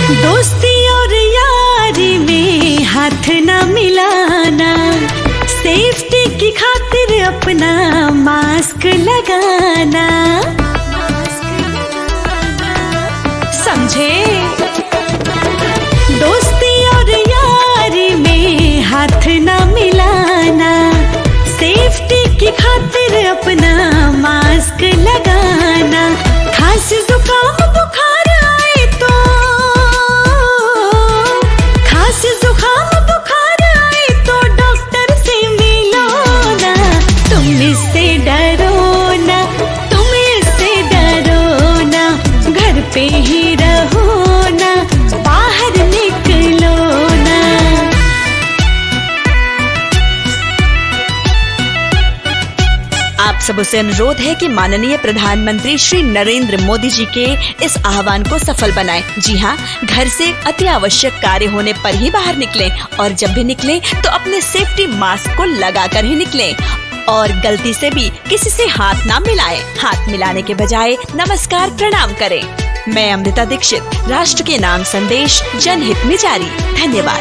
दोस्ती और यारी में हाथ ना मिलाना, सेफ्टी की खातिर अपना मास्क लगाना, समझे? दोस्ती और यारी में हाथ ना मिलाना, सेफ्टी की खातिर अपना मास्क लगाना। खांसी जुकाम बुखार आए तो, खांसी जुकाम बुखार आए तो डॉक्टर से मिलो ना। तुम इससे डरो ना, तुम इससे डरो ना, घर पे ही रहो ना, बाहर निकलो ना। आप सबों से अनुरोध है कि माननीय प्रधानमंत्री श्री नरेंद्र मोदी जी के इस आह्वान को सफल बनाएं। जी हाँ, घर से अति आवश्यक कार्य होने पर ही बाहर निकलें और जब भी निकलें तो अपने सेफ्टी मास्क को लगाकर ही निकलें और गलती से भी किसी से हाथ ना मिलाएं। हाथ मिलाने के बजाय नमस्कार प्रणाम करें। मैं अमृता दीक्षित, राष्ट्र के नाम संदेश जनहित में जारी। धन्यवाद।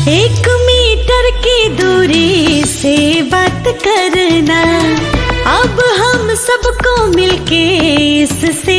1 मीटर की दूरी से बात करना, अब हम सबको मिलके इससे